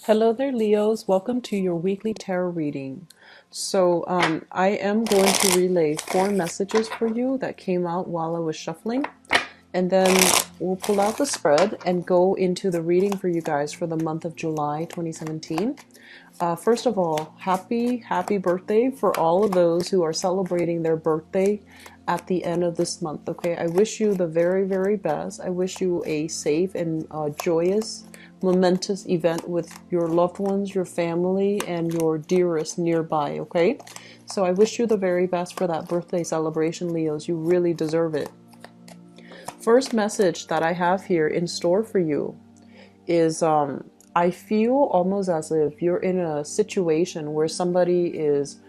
Hello there, Leos. Welcome to your weekly tarot reading. I am going to relay 4 messages for you that came out while I was shuffling, and then we'll pull out the spread and go into the reading for you guys for the month of July 2017. First of all, happy birthday for all of those who are celebrating their birthday at the end of this month. Okay, I wish you the very best. I wish you a safe and joyous, momentous event with your loved ones, your family, and your dearest nearby. Okay, so I wish you the very best for that birthday celebration, Leos. You really deserve it. First message that I have here in store for you is I feel almost as if you're in a situation where somebody is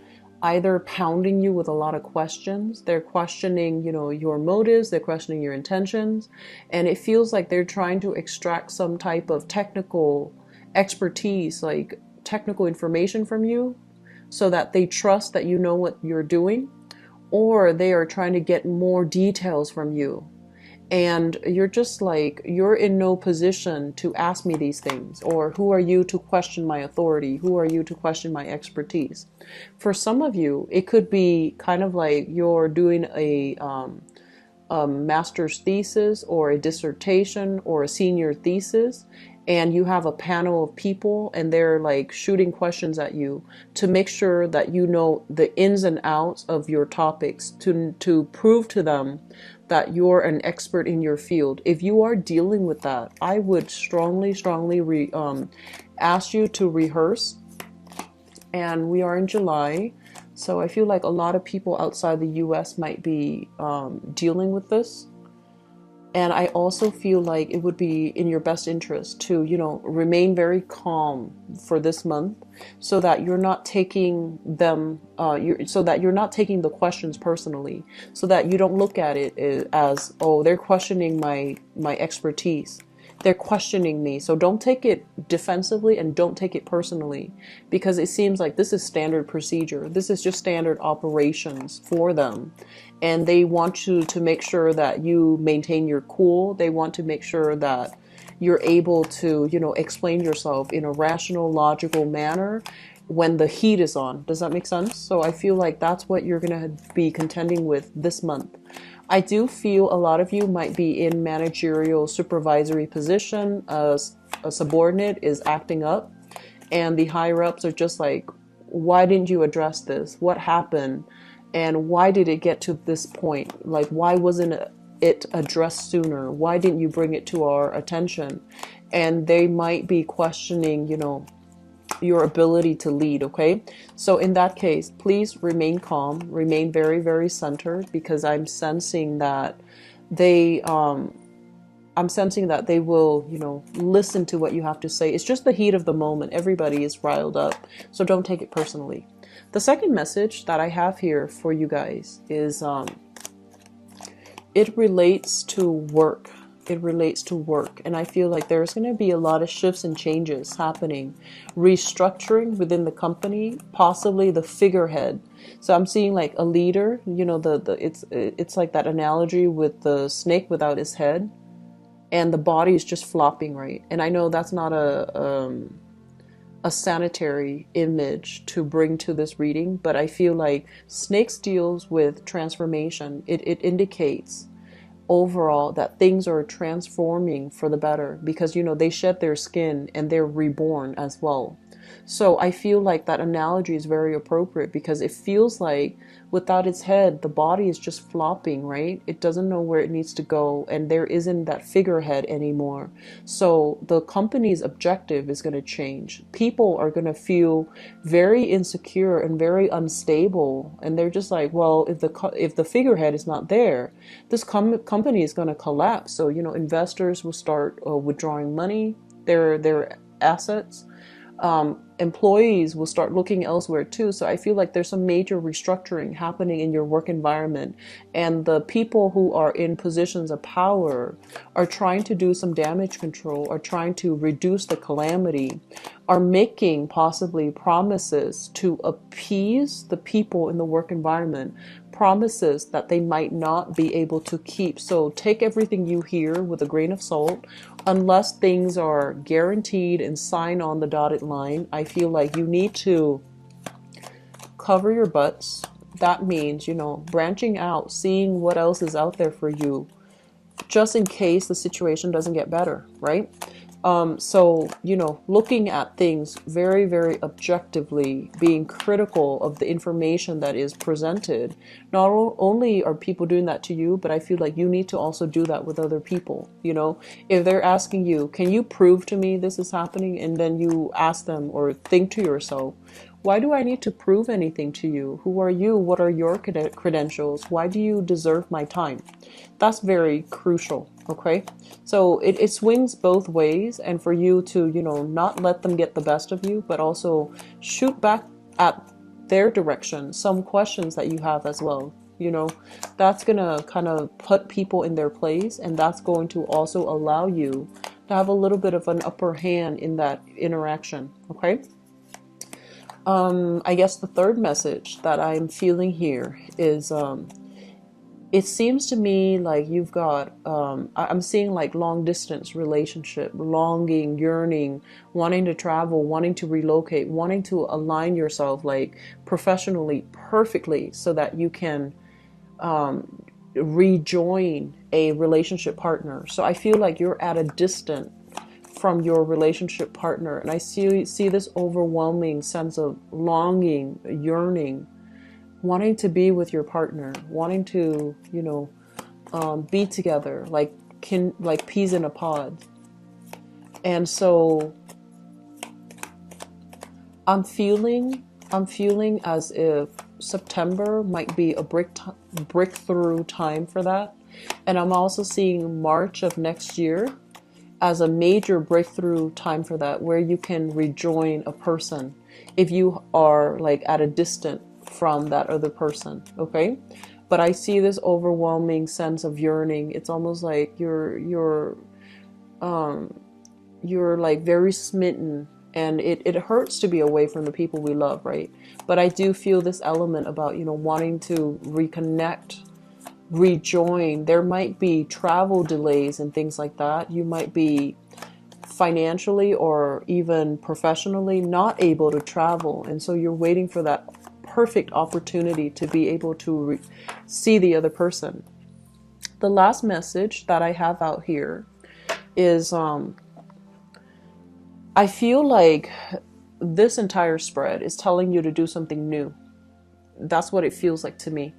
either pounding you with a lot of questions. They're questioning, your motives, they're questioning your intentions, and it feels like they're trying to extract some type of technical expertise, like technical information from you, so that they trust that you know what you're doing, or they are trying to get more details from you. And you're just like, you're in no position to ask me these things, or who are you to question my authority? Who are you to question my expertise? For some of you, it could be kind of like you're doing a master's thesis or a dissertation or a senior thesis, and you have a panel of people and they're like shooting questions at you to make sure that you know the ins and outs of your topics, to prove to them that you're an expert in your field. If you are dealing with that, I would strongly ask you to rehearse. And we are in July, so I feel like a lot of people outside the US might be dealing with this. And I also feel like it would be in your best interest to, remain very calm for this month, so that you're not taking them, so that you're not taking the questions personally, so that you don't look at it as, oh, they're questioning my expertise. They're questioning me. So don't take it defensively and don't take it personally, because it seems like this is standard procedure. This is just standard operations for them. And they want you to make sure that you maintain your cool. They want to make sure that you're able to, explain yourself in a rational, logical manner when the heat is on. Does that make sense? So I feel like that's what you're going to be contending with this month. I do feel a lot of you might be in managerial supervisory position. A subordinate is acting up, and the higher ups are just like, why didn't you address this? What happened? And why did it get to this point? Like, why wasn't it addressed sooner? Why didn't you bring it to our attention? And they might be questioning, your ability to lead. Okay, so in that case, please remain calm, remain very centered, because I'm sensing that they will, listen to what you have to say. It's just the heat of the moment. Everybody is riled up, so don't take it personally. The second message that I have here for you guys is it relates to work. It relates to work, and I feel like there's going to be a lot of shifts and changes happening, restructuring within the company, possibly the figurehead. So I'm seeing like a leader, it's like that analogy with the snake without its head, and the body is just flopping, right? And I know that's not a sanitary image to bring to this reading, but I feel like snakes deals with transformation. It indicates overall that things are transforming for the better, because they shed their skin and they're reborn as well. So I feel like that analogy is very appropriate, because it feels like without its head, the body is just flopping, right? It doesn't know where it needs to go, and there isn't that figurehead anymore. So the company's objective is going to change. People are going to feel very insecure and very unstable, and they're just like, well, if the figurehead is not there, this company is going to collapse. So investors will start withdrawing money, their assets. Employees will start looking elsewhere too. So I feel like there's some major restructuring happening in your work environment, and the people who are in positions of power are trying to do some damage control, are trying to reduce the calamity, are making possibly promises to appease the people in the work environment, promises that they might not be able to keep. So take everything you hear with a grain of salt. Unless things are guaranteed and signed on the dotted line, I feel like you need to cover your butts. That means, branching out, seeing what else is out there for you, just in case the situation doesn't get better, right? So, looking at things very, very objectively, being critical of the information that is presented. Not only are people doing that to you, but I feel like you need to also do that with other people. If they're asking you, can you prove to me this is happening? And then you ask them or think to yourself, why do I need to prove anything to you? Who are you? What are your credentials? Why do you deserve my time? That's very crucial, okay? So it swings both ways, and for you to, not let them get the best of you, but also shoot back at their direction some questions that you have as well. That's going to kind of put people in their place, and that's going to also allow you to have a little bit of an upper hand in that interaction, okay? I guess the third message that I'm feeling here is, it seems to me like you've got, I'm seeing like long distance relationship, longing, yearning, wanting to travel, wanting to relocate, wanting to align yourself like professionally, perfectly, so that you can rejoin a relationship partner. So I feel like you're at a distance from your relationship partner, and I see this overwhelming sense of longing, yearning, wanting to be with your partner, wanting to be together like peas in a pod. And so I'm feeling as if September might be a breakthrough time for that, and I'm also seeing March of next year as a major breakthrough time for that, where you can rejoin a person if you are like at a distance from that other person, okay? But I see this overwhelming sense of yearning. It's almost like you're like very smitten, and it hurts to be away from the people we love, right? But I do feel this element about wanting to reconnect, rejoin. There might be travel delays and things like that. You might be financially or even professionally not able to travel, and so you're waiting for that perfect opportunity to be able to see the other person. The last message that I have out here is I feel like this entire spread is telling you to do something new. That's what it feels like to me.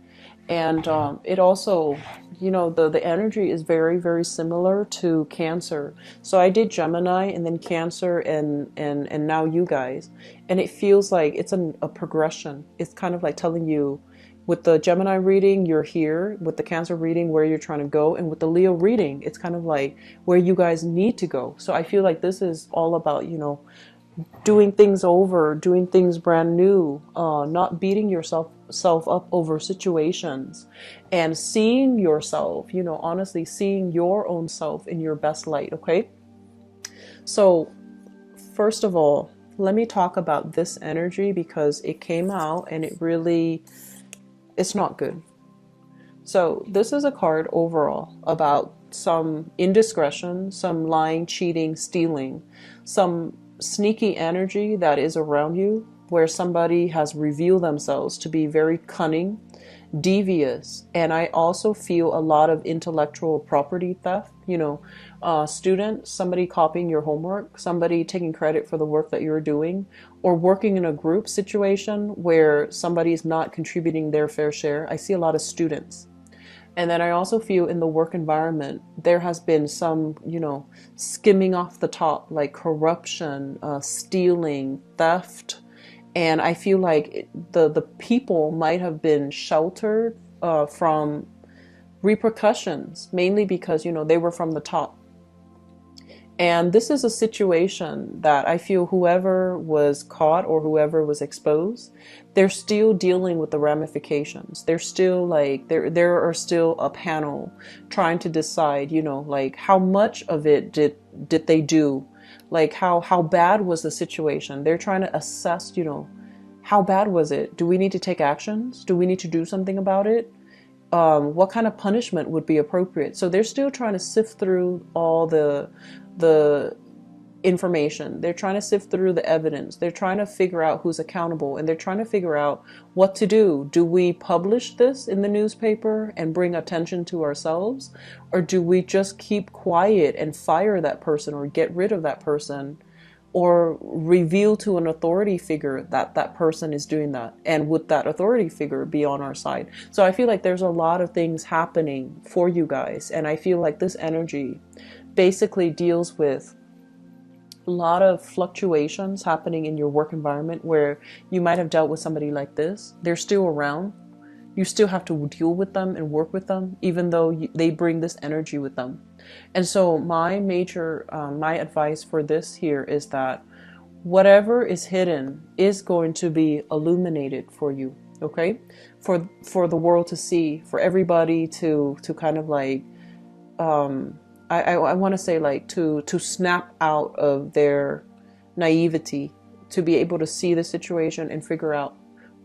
And it also, the energy is very, very similar to Cancer. So I did Gemini and then Cancer and now you guys. And it feels like it's a progression. It's kind of like telling you, with the Gemini reading, you're here. With the Cancer reading, where you're trying to go. And with the Leo reading, it's kind of like where you guys need to go. So I feel like this is all about, doing things over, doing things brand new, not beating yourself up over situations, and seeing yourself, honestly seeing your own self in your best light, okay? So first of all, let me talk about this energy, because it came out and it's not good. So this is a card overall about some indiscretion, some lying, cheating, stealing, some sneaky energy that is around you, where somebody has revealed themselves to be very cunning, devious. And I also feel a lot of intellectual property theft, student, somebody copying your homework, somebody taking credit for the work that you're doing, or working in a group situation where somebody's not contributing their fair share. I see a lot of students. And then I also feel in the work environment, there has been some, skimming off the top, like corruption, stealing, theft. And I feel like the people might have been sheltered from repercussions, mainly because, they were from the top. And this is a situation that I feel whoever was caught or whoever was exposed, they're still dealing with the ramifications. They're still like, there are still a panel trying to decide, like how much of it did they do? Like how bad was the situation? They're trying to assess, How bad was it? Do we need to take actions? Do we need to do something about it? What kind of punishment would be appropriate? So they're still trying to sift through all the information. They're trying to sift through the evidence. They're trying to figure out who's accountable, and they're trying to figure out what to do. Do we publish this in the newspaper and bring attention to ourselves? Or do we just keep quiet and fire that person or get rid of that person, or reveal to an authority figure that that person is doing that? And would that authority figure be on our side? So I feel like there's a lot of things happening for you guys. And I feel like this energy basically deals with a lot of fluctuations happening in your work environment, where you might have dealt with somebody like this. They're still around. You still have to deal with them and work with them, even though they bring this energy with them. And so my advice for this here is that whatever is hidden is going to be illuminated for you, okay? For the world to see, for everybody to kind of like, I want to say like to snap out of their naivety, to be able to see the situation and figure out,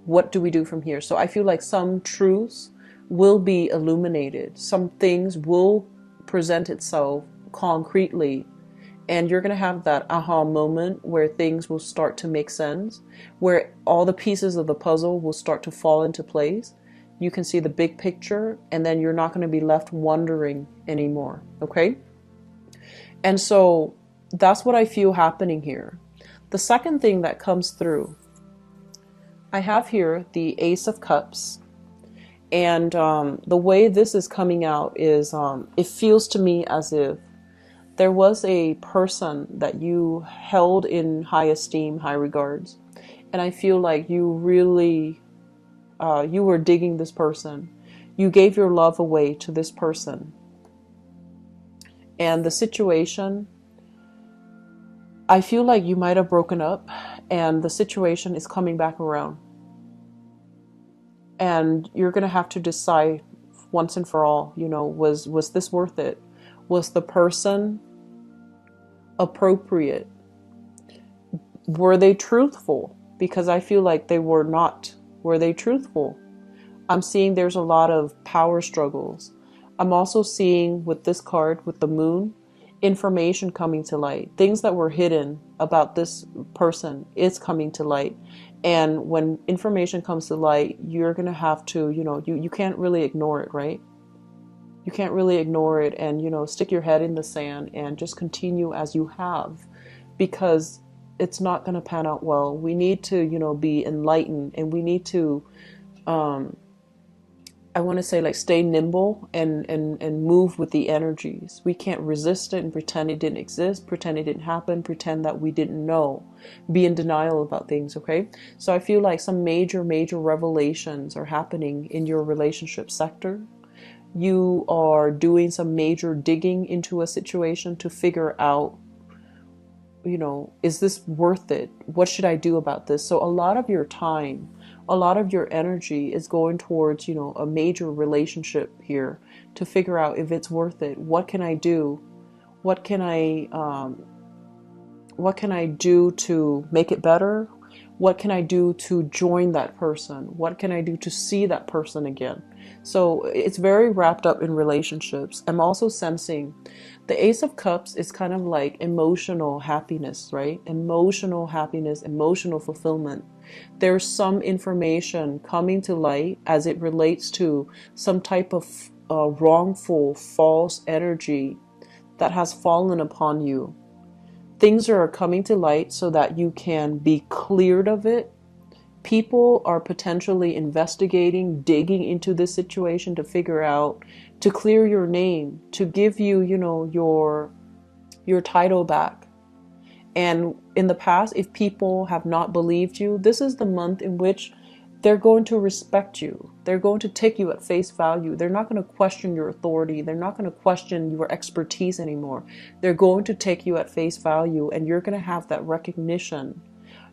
what do we do from here? So I feel like some truths will be illuminated. Some things will present itself concretely, and you're going to have that aha moment where things will start to make sense, where all the pieces of the puzzle will start to fall into place. You can see the big picture, and then you're not going to be left wondering anymore, okay? And so that's what I feel happening here. The second thing that comes through, I have here the Ace of Cups. And the way this is coming out is, it feels to me as if there was a person that you held in high esteem, high regards. And I feel like you really, you were digging this person. You gave your love away to this person. And the situation, I feel like you might have broken up, and the situation is coming back around. And you're going to have to decide once and for all, you know, was this worth it? Was the person appropriate? Were they truthful? Because I feel like they were not. Were they truthful? I'm seeing there's a lot of power struggles. I'm also seeing with this card, with the moon, information coming to light. Things that were hidden about this person is coming to light. And when information comes to light, you're going to have to, you know, you can't really ignore it, right? You can't really ignore it and, you know, stick your head in the sand and just continue as you have, because it's not going to pan out well. We need to, you know, be enlightened, and we need to, I want to say, like, stay nimble and move with the energies. We can't resist it and pretend it didn't exist, pretend it didn't happen, pretend that we didn't know, be in denial about things, okay? So I feel like some major revelations are happening in your relationship sector. You are doing some major digging into a situation to figure out, you know, is this worth it? What should I do about this? So a lot of your time, a lot of your energy is going towards, you know, a major relationship here to figure out if it's worth it. What can I do? What can I do to make it better? What can I do to join that person? What can I do to see that person again? So it's very wrapped up in relationships. I'm also sensing the Ace of Cups is kind of like emotional happiness, right? Emotional happiness, emotional fulfillment. There's some information coming to light as it relates to some type of wrongful, false energy that has fallen upon you. Things are coming to light so that you can be cleared of it. People are potentially investigating, digging into this situation to figure out, to clear your name, to give you, you know, your title back. And in the past, if people have not believed you, this is the month in which they're going to respect you. They're going to take you at face value. They're not going to question your authority. They're not going to question your expertise anymore. They're going to take you at face value, and you're going to have that recognition.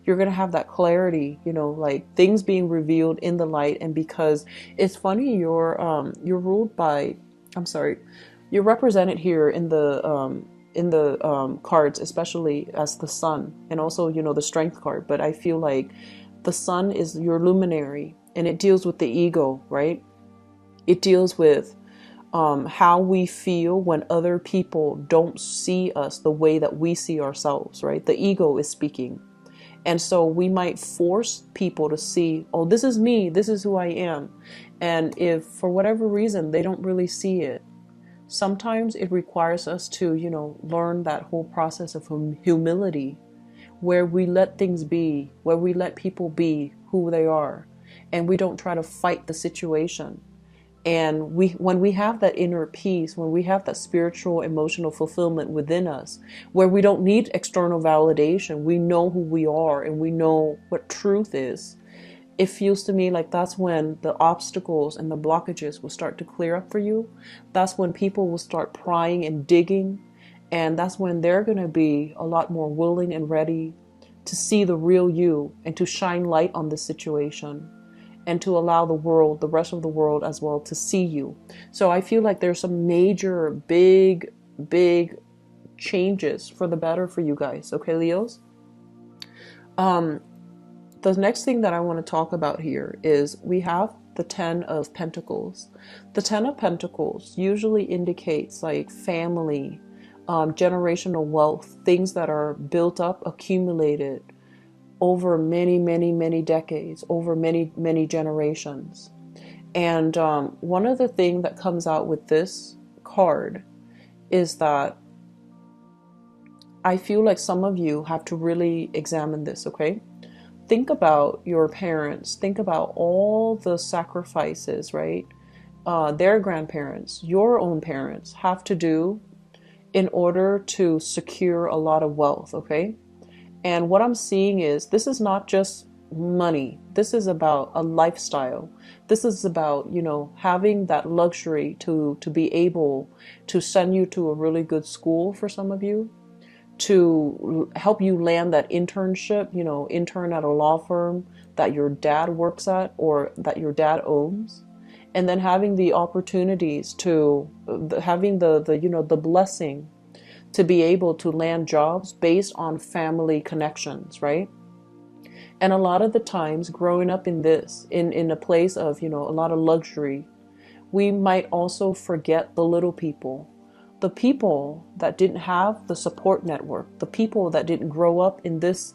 You're going to have that clarity, you know, like things being revealed in the light. And because it's funny, you're ruled by, you're represented here in the cards, especially as the sun, and also, you know, the strength card. But I feel like The sun is your luminary, and it deals with the ego, right? It deals with how we feel when other people don't see us the way that we see ourselves, right? The ego is speaking. And so we might force people to see, oh, this is me, this is who I am. And if for whatever reason they don't really see it, sometimes it requires us to, learn that whole process of humility, where we let things be, where we let people be who they are, and we don't try to fight the situation. And when we have that inner peace, when we have that spiritual, emotional fulfillment within us, where we don't need external validation, we know who we are and we know what truth is. It feels to me like that's when the obstacles and the blockages will start to clear up for you. That's when people will start prying and digging. And that's when they're going to be a lot more willing and ready to see the real you and to shine light on this situation, and to allow the world, the rest of the world as well, to see you. So I feel like there's some major, big changes for the better for you guys. Okay, Leos? The next thing that I want to talk about here is we have the 10 of Pentacles. The 10 of Pentacles usually indicates like family, generational wealth, things that are built up, accumulated over many decades, over many generations. And one of the things that comes out with this card is that I feel like some of you have to really examine this, okay? Think about your parents. Think about all the sacrifices, right? Their grandparents, your own parents have to do in order to secure a lot of wealth, okay? And what I'm seeing is this is not just money. This is about a lifestyle. This is about, having that luxury to be able to send you to a really good school for some of you, to help you land that internship, intern at a law firm that your dad works at or that your dad owns. And then having the opportunities to, having the blessing to be able to land jobs based on family connections, right? And a lot of the times growing up in a place of, a lot of luxury, we might also forget the little people, the people that didn't have the support network, the people that didn't grow up in this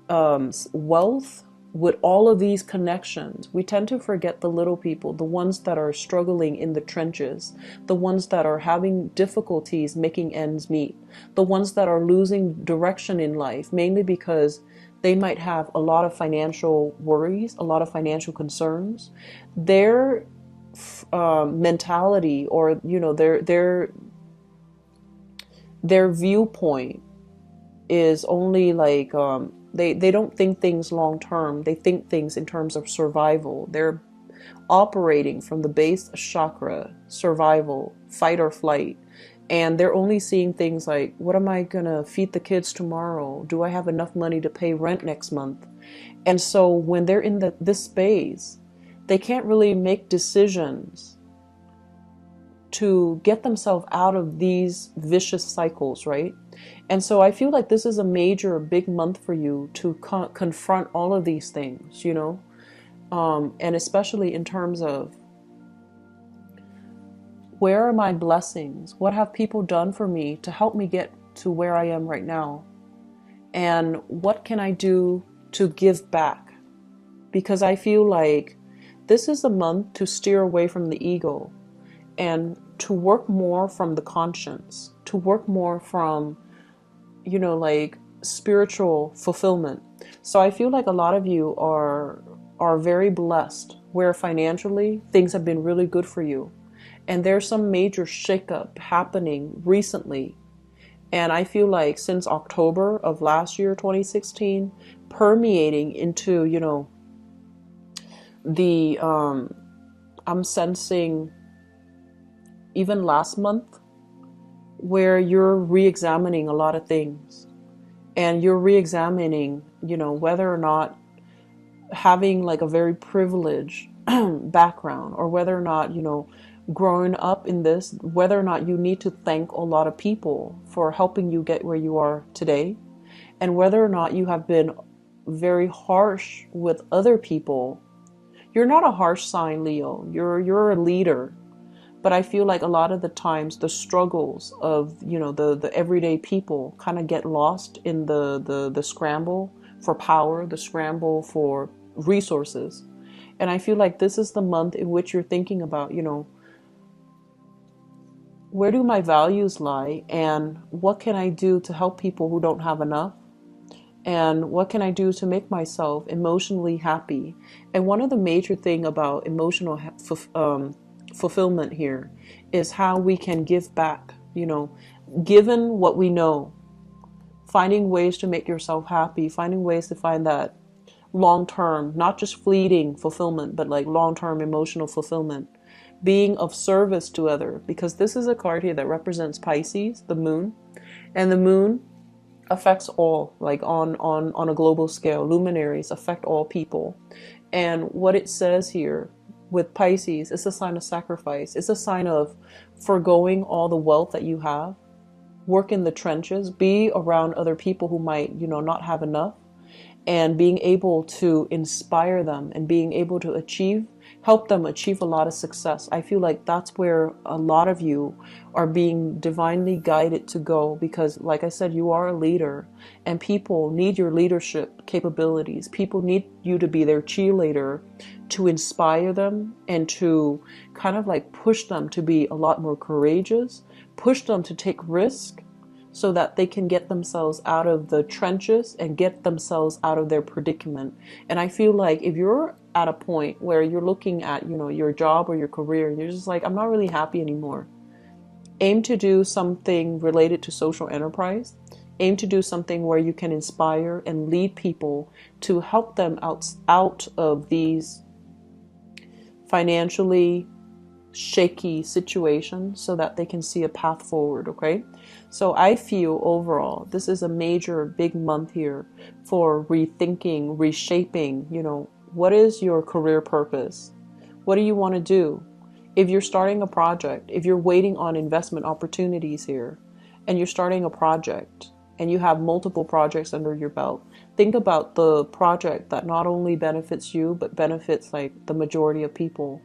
wealth with all of these connections. We tend to forget the little people, the ones that are struggling in the trenches, the ones that are having difficulties making ends meet, the ones that are losing direction in life, mainly because they might have a lot of financial worries, a lot of financial concerns. Their mentality, or their viewpoint is only like they don't think things long term. They think things in terms of survival. They're operating from the base chakra, survival, fight or flight. And they're only seeing things like, what am I going to feed the kids tomorrow? Do I have enough money to pay rent next month? And so when they're in this space, they can't really make decisions to get themselves out of these vicious cycles, right? And so I feel like this is a major, big month for you to confront all of these things, and especially in terms of, where are my blessings? What have people done for me to help me get to where I am right now? And what can I do to give back? Because I feel like this is a month to steer away from the ego and to work more from the conscience, to work more from, like spiritual fulfillment. So I feel like a lot of you are very blessed, where financially things have been really good for you. And there's some major shakeup happening recently. And I feel like since October of last year, 2016, permeating into, I'm sensing even last month, where you're re-examining a lot of things. And you're re-examining, whether or not having like a very privileged background, or whether or not, growing up in this, whether or not you need to thank a lot of people for helping you get where you are today, and whether or not you have been very harsh with other people. You're not a harsh sign, Leo. You're a leader. But I feel like a lot of the times the struggles of, the everyday people kind of get lost in the scramble for power, the scramble for resources. And I feel like this is the month in which you're thinking about, where do my values lie, and what can I do to help people who don't have enough? And what can I do to make myself emotionally happy? And one of the major thing about emotional fulfillment here is how we can give back, given what we know, finding ways to make yourself happy, finding ways to find that long-term, not just fleeting fulfillment, but like long-term emotional fulfillment, being of service to other, because this is a card here that represents Pisces, the moon, and the moon affects all, like on a global scale. Luminaries affect all people. And what it says here with Pisces, it's a sign of sacrifice. It's a sign of foregoing all the wealth that you have, work in the trenches, be around other people who might, not have enough, and being able to inspire them and being able to help them achieve a lot of success. I feel like that's where a lot of you are being divinely guided to go, because like I said, you are a leader and people need your leadership capabilities. People need you to be their cheerleader, to inspire them and to kind of like push them to be a lot more courageous, push them to take risk, so that they can get themselves out of the trenches and get themselves out of their predicament. And I feel like if you're at a point where you're looking at, your job or your career, and you're just like, I'm not really happy anymore, aim to do something related to social enterprise. Aim to do something where you can inspire and lead people to help them out of these financially shaky situation, so that they can see a path forward. Okay, so I feel overall this is a major big month here for rethinking, reshaping. What is your career purpose? What do you want to do? If you're starting a project, if you're waiting on investment opportunities here and you're starting a project and you have multiple projects under your belt, think about the project that not only benefits you but benefits like the majority of people.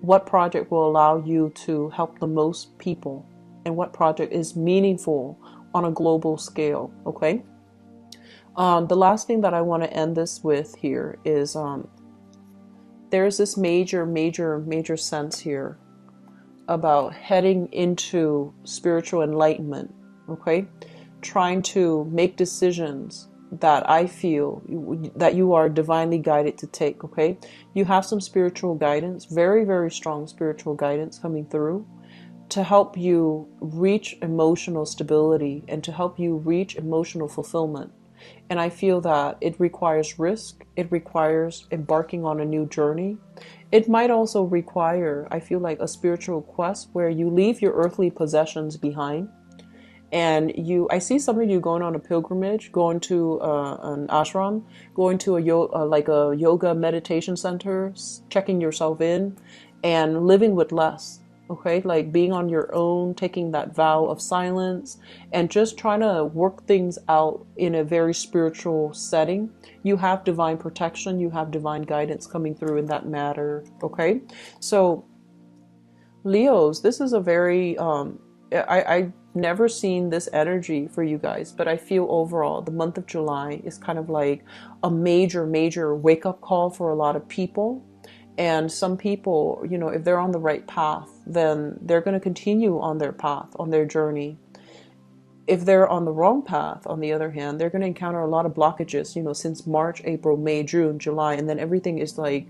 What project will allow you to help the most people, and what project is meaningful on a global scale? Okay. The last thing that I want to end this with here is there's this major sense here about heading into spiritual enlightenment. Okay, trying to make decisions that I feel that you are divinely guided to take. Okay, you have some spiritual guidance, very strong spiritual guidance coming through to help you reach emotional stability and to help you reach emotional fulfillment. And I feel that it requires risk. It requires embarking on a new journey. It might also require, I feel like, a spiritual quest where you leave your earthly possessions behind. And I see some of you going on a pilgrimage, going to an ashram, going to a yoga meditation center, checking yourself in, and living with less. Okay, like being on your own, taking that vow of silence, and just trying to work things out in a very spiritual setting. You have divine protection, you have divine guidance coming through in that matter. Okay, so Leos, this is a very I've never seen this energy for you guys, but I feel overall the month of July is kind of like a major wake-up call for a lot of people. And some people, if they're on the right path, then they're going to continue on their path, on their journey. If they're on the wrong path, on the other hand, they're going to encounter a lot of blockages, since March, April, May, June, July, and then everything is like,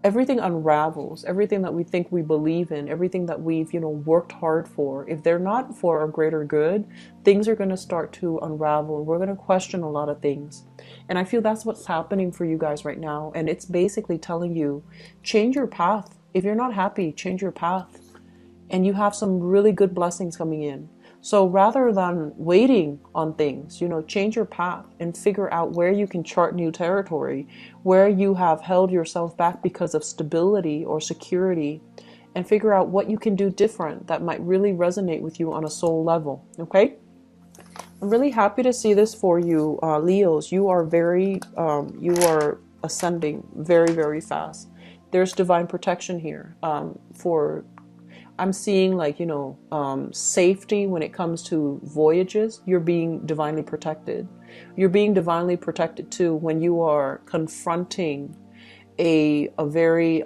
everything unravels, everything that we think we believe in, everything that we've, worked hard for. If they're not for a greater good, things are going to start to unravel. We're going to question a lot of things. And I feel that's what's happening for you guys right now. And it's basically telling you, change your path. If you're not happy, change your path. And you have some really good blessings coming in. So rather than waiting on things, change your path and figure out where you can chart new territory, where you have held yourself back because of stability or security, and figure out what you can do different that might really resonate with you on a soul level. Okay? I'm really happy to see this for you, Leos. You are you are ascending very, very fast. There's divine protection here. I'm seeing like, safety when it comes to voyages. You're being divinely protected. You're being divinely protected too when you are confronting a very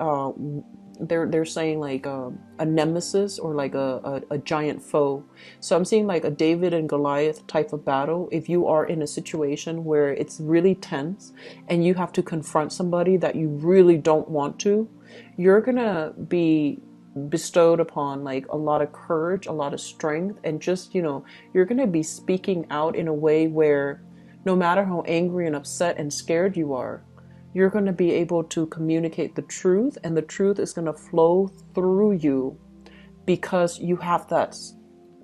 they're saying like a nemesis or like a giant foe. So I'm seeing like a David and Goliath type of battle. If you are in a situation where it's really tense and you have to confront somebody that you really don't want to, you're gonna be bestowed upon like a lot of courage, a lot of strength, and just, you're gonna be speaking out in a way where no matter how angry and upset and scared you are, you're going to be able to communicate the truth, and the truth is going to flow through you because you have that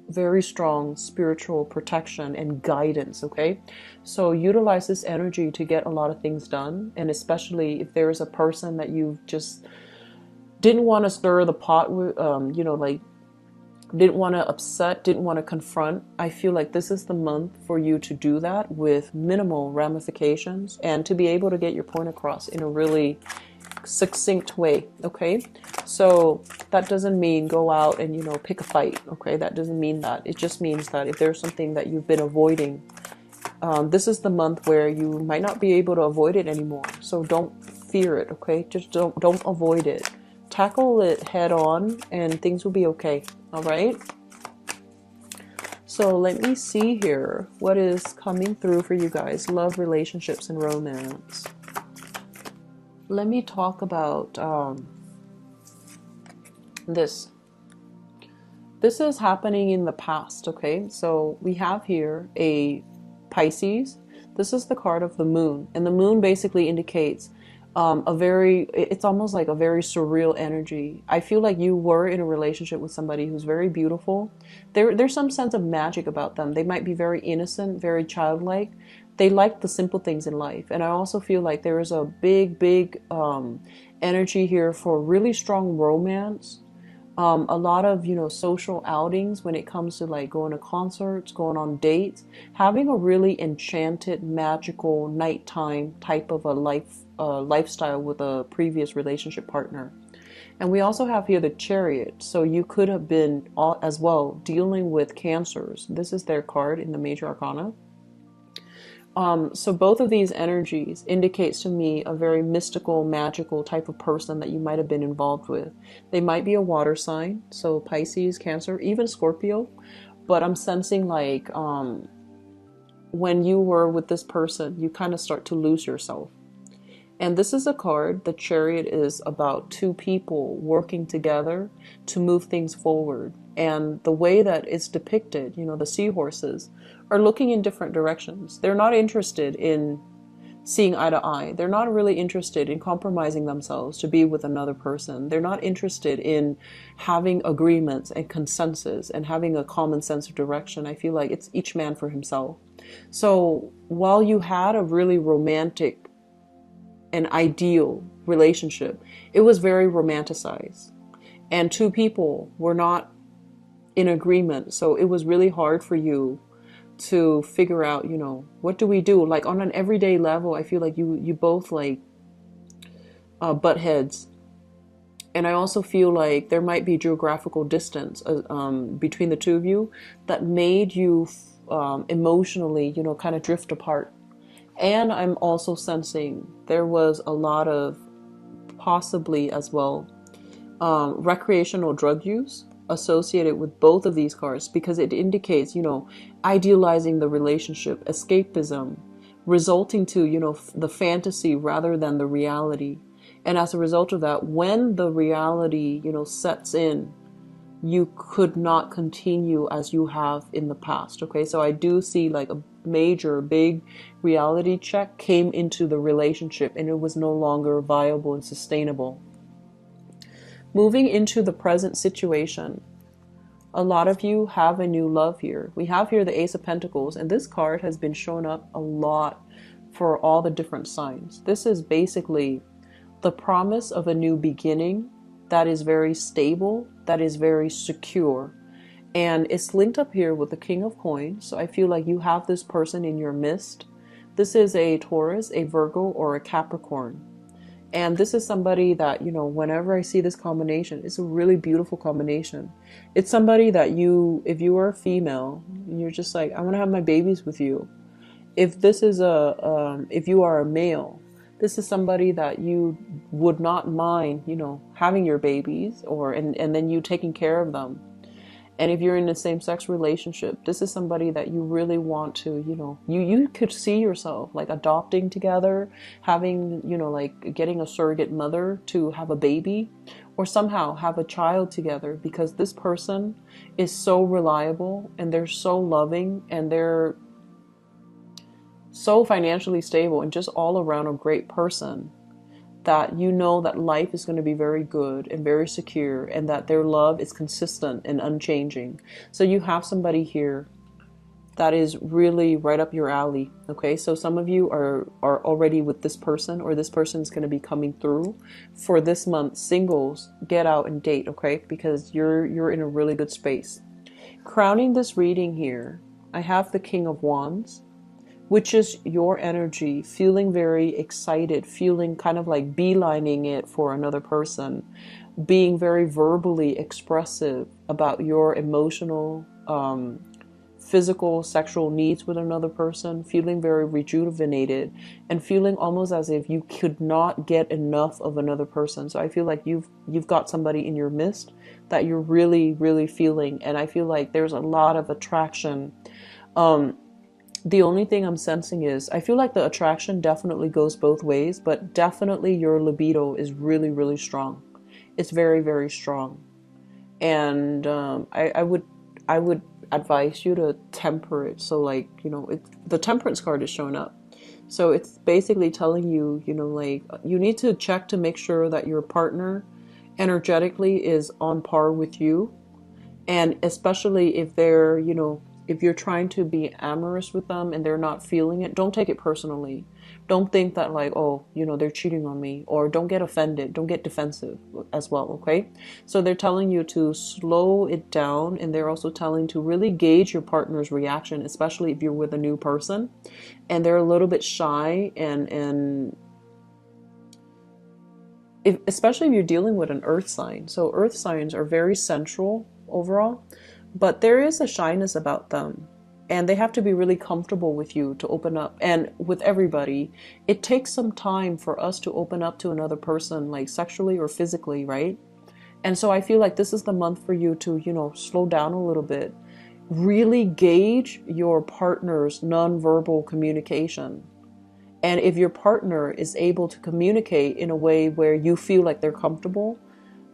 very strong spiritual protection and guidance. Okay, so utilize this energy to get a lot of things done, and especially if there is a person that you just didn't want to stir the pot with, like didn't want to upset, didn't want to confront. I feel like this is the month for you to do that with minimal ramifications and to be able to get your point across in a really succinct way. Okay, so that doesn't mean go out and pick a fight. Okay, that doesn't mean that. It just means that if there's something that you've been avoiding, this is the month where you might not be able to avoid it anymore. So don't fear it. Okay, just don't avoid it. Tackle it head on and things will be okay. All right. So let me see here what is coming through for you guys. Love, relationships, and romance. Let me talk about this. This is happening in the past. Okay. So we have here a Pisces. This is the card of the moon, and the moon basically indicates it's almost like a very surreal energy. I feel like you were in a relationship with somebody who's very beautiful. There's some sense of magic about them. They might be very innocent, very childlike. They like the simple things in life. And I also feel like there is a big energy here for really strong romance. A lot of social outings when it comes to like going to concerts, going on dates, having a really enchanted, magical nighttime type of a lifestyle with a previous relationship partner. And we also have here the Chariot, so you could have been as well dealing with Cancers. This is their card in the Major Arcana. So both of these energies indicates to me a very mystical, magical type of person that you might have been involved with. They might be a water sign, so Pisces, Cancer, even Scorpio. But I'm sensing like when you were with this person, you kind of start to lose yourself. And this is a card, the Chariot is about two people working together to move things forward. And the way that it's depicted, the seahorses are looking in different directions. They're not interested in seeing eye to eye. They're not really interested in compromising themselves to be with another person. They're not interested in having agreements and consensus and having a common sense of direction. I feel like it's each man for himself. So while you had a really romantic and ideal relationship, it was very romanticized. And two people were not in agreement. So it was really hard for you to figure out, what do we do? Like on an everyday level, I feel like you both like butt heads. And I also feel like there might be geographical distance between the two of you that made you emotionally, kind of drift apart. And I'm also sensing there was a lot of possibly as well recreational drug use associated with both of these cards, because it indicates, idealizing the relationship, escapism, resulting to, the fantasy rather than the reality. And as a result of that, when the reality, sets in, you could not continue as you have in the past. Okay, so I do see like a major, big reality check came into the relationship and it was no longer viable and sustainable. Moving into the present situation, a lot of you have a new love here. We have here the Ace of Pentacles, and this card has been shown up a lot for all the different signs. This is basically the promise of a new beginning that is very stable, that is very secure. And it's linked up here with the King of Coins. So I feel like you have this person in your midst. This is a Taurus, a Virgo, or a Capricorn. And this is somebody that, you know, whenever I see this combination, it's a really beautiful combination. It's somebody that you, if you are a female, you're just like, I want to have my babies with you. If this is if you are a male, this is somebody that you would not mind, you know, having your babies, or and then you taking care of them. And if you're in a same-sex relationship, this is somebody that you really want to, you know, you could see yourself like adopting together, having, you know, like getting a surrogate mother to have a baby, or somehow have a child together, because this person is so reliable and they're so loving and they're so financially stable and just all around a great person, that you know that life is going to be very good and very secure, and that their love is consistent and unchanging. So you have somebody here that is really right up your alley. Okay, so some of you are already with this person, or this person is going to be coming through. For this month, singles, get out and date, okay, because you're in a really good space. Crowning this reading here, I have the King of Wands, which is your energy, feeling very excited, feeling kind of like beelining it for another person, being very verbally expressive about your emotional, physical, sexual needs with another person, feeling very rejuvenated, and feeling almost as if you could not get enough of another person. So I feel like you've got somebody in your midst that you're really, really feeling, and I feel like there's a lot of attraction. The only thing I'm sensing is, I feel like the attraction definitely goes both ways, but definitely your libido is really, really strong. It's very, very strong. And I would advise you to temper it. So like, you know, the temperance card is showing up. So it's basically telling you, you know, like you need to check to make sure that your partner energetically is on par with you. And especially if they're, you know, if you're trying to be amorous with them and they're not feeling it, don't take it personally. Don't think that like, oh, you know, they're cheating on me, or don't get offended. Don't get defensive as well, okay? So they're telling you to slow it down, and they're also telling to really gauge your partner's reaction, especially if you're with a new person and they're a little bit shy, and especially if you're dealing with an earth sign. So earth signs are very central overall, but there is a shyness about them, and they have to be really comfortable with you to open up. And with everybody, it takes some time for us to open up to another person, like sexually or physically, right? And so I feel like this is the month for you to, you know, slow down a little bit, really gauge your partner's nonverbal communication. And if your partner is able to communicate in a way where you feel like they're comfortable,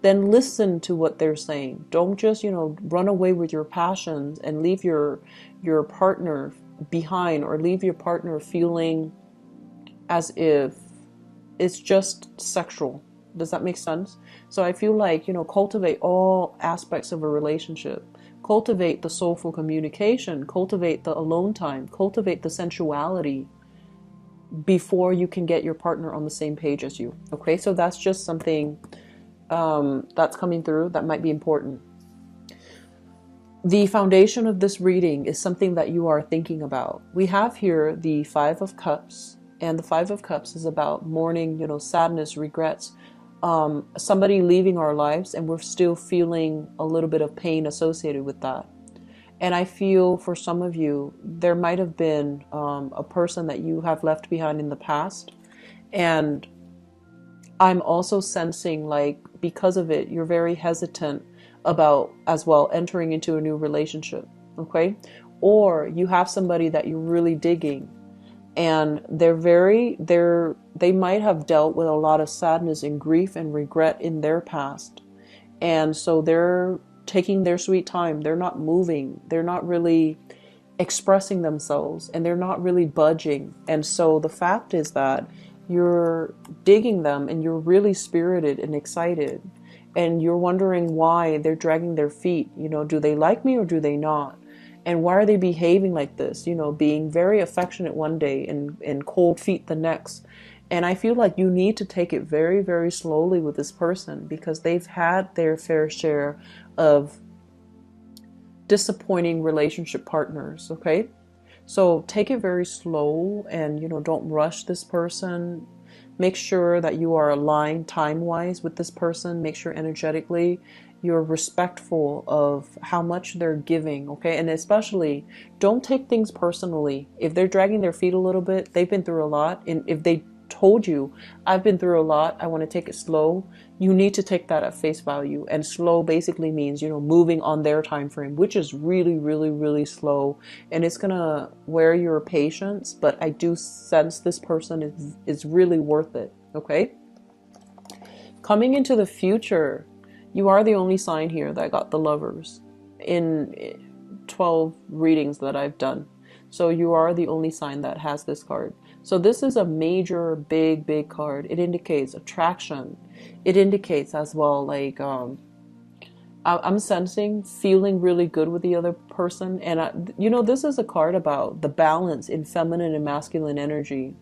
then listen to what they're saying. Don't just, you know, run away with your passions and leave your partner behind, or leave your partner feeling as if it's just sexual. Does that make sense? So I feel like, you know, cultivate all aspects of a relationship. Cultivate the soulful communication, cultivate the alone time, cultivate the sensuality before you can get your partner on the same page as you. Okay, so that's just something that's coming through that might be important. The foundation of this reading is something that you are thinking about. We have here the Five of Cups, and the Five of Cups is about mourning, you know, sadness, regrets, somebody leaving our lives, and we're still feeling a little bit of pain associated with that. And I feel for some of you, there might have been a person that you have left behind in the past, and I'm also sensing like because of it, you're very hesitant about as well entering into a new relationship, okay? Or you have somebody that you're really digging, and they might have dealt with a lot of sadness and grief and regret in their past. And so they're taking their sweet time. They're not moving. They're not really expressing themselves, and they're not really budging. And so the fact is that you're digging them, and you're really spirited and excited, and you're wondering why they're dragging their feet. You know, do they like me or do they not? And why are they behaving like this? You know, being very affectionate one day and cold feet the next. And I feel like you need to take it very, very slowly with this person, because they've had their fair share of disappointing relationship partners, okay? So take it very slow and, don't rush this person. Make sure that you are aligned time-wise with this person. Make sure energetically you're respectful of how much they're giving, okay? And especially don't take things personally. If they're dragging their feet a little bit, they've been through a lot. And if they told you, I've been through a lot, I want to take it slow, you need to take that at face value. And slow basically means, moving on their time frame, which is really, really, really slow. And it's gonna wear your patience, but I do sense this person is really worth it, okay? Coming into the future, you are the only sign here that got the Lovers in 12 readings that I've done. So you are the only sign that has this card. So this is a major, big, big card. It indicates attraction. It indicates as well, like, I'm sensing feeling really good with the other person. And, this is a card about the balance in feminine and masculine energy.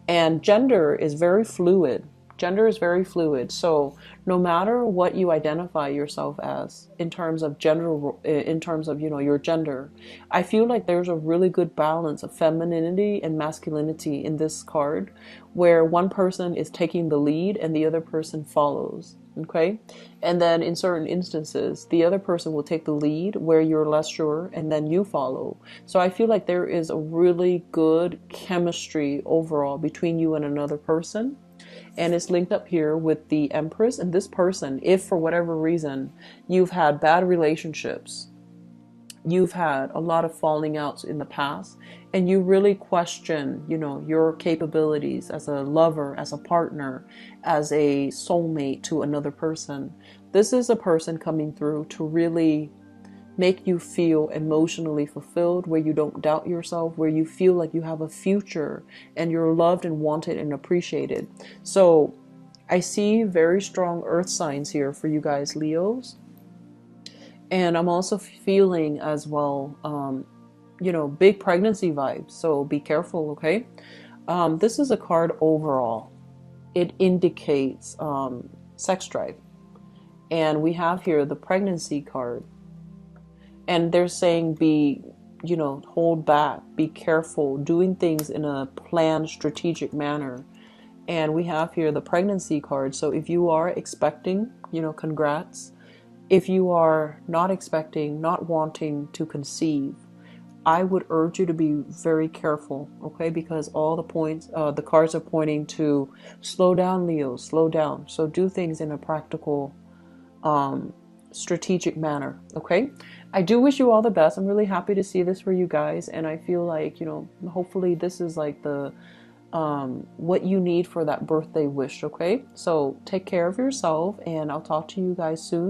And gender is very fluid. Gender is very fluid. So no matter what you identify yourself as in terms of your gender, I feel like there's a really good balance of femininity and masculinity in this card, where one person is taking the lead and the other person follows. Okay. And then in certain instances, the other person will take the lead where you're less sure, and then you follow. So I feel like there is a really good chemistry overall between you and another person. And it's linked up here with the Empress. And this person, if for whatever reason you've had bad relationships, you've had a lot of falling outs in the past, and you really question, your capabilities as a lover, as a partner, as a soulmate to another person, this is a person coming through to really make you feel emotionally fulfilled, where you don't doubt yourself, where you feel like you have a future and you're loved and wanted and appreciated. So I see very strong earth signs here for you guys, Leos. And I'm also feeling as well, big pregnancy vibes. So be careful, okay? This is a card overall. It indicates sex drive. And we have here the pregnancy card. And they're saying hold back, be careful, doing things in a planned, strategic manner. And we have here the pregnancy card. So if you are expecting, congrats. If you are not expecting, not wanting to conceive, I would urge you to be very careful, okay? Because all the cards are pointing to slow down, Leo, slow down. So do things in a practical, strategic manner, okay? I do wish you all the best. I'm really happy to see this for you guys, and I feel like, hopefully this is like the what you need for that birthday wish, okay? So take care of yourself, and I'll talk to you guys soon.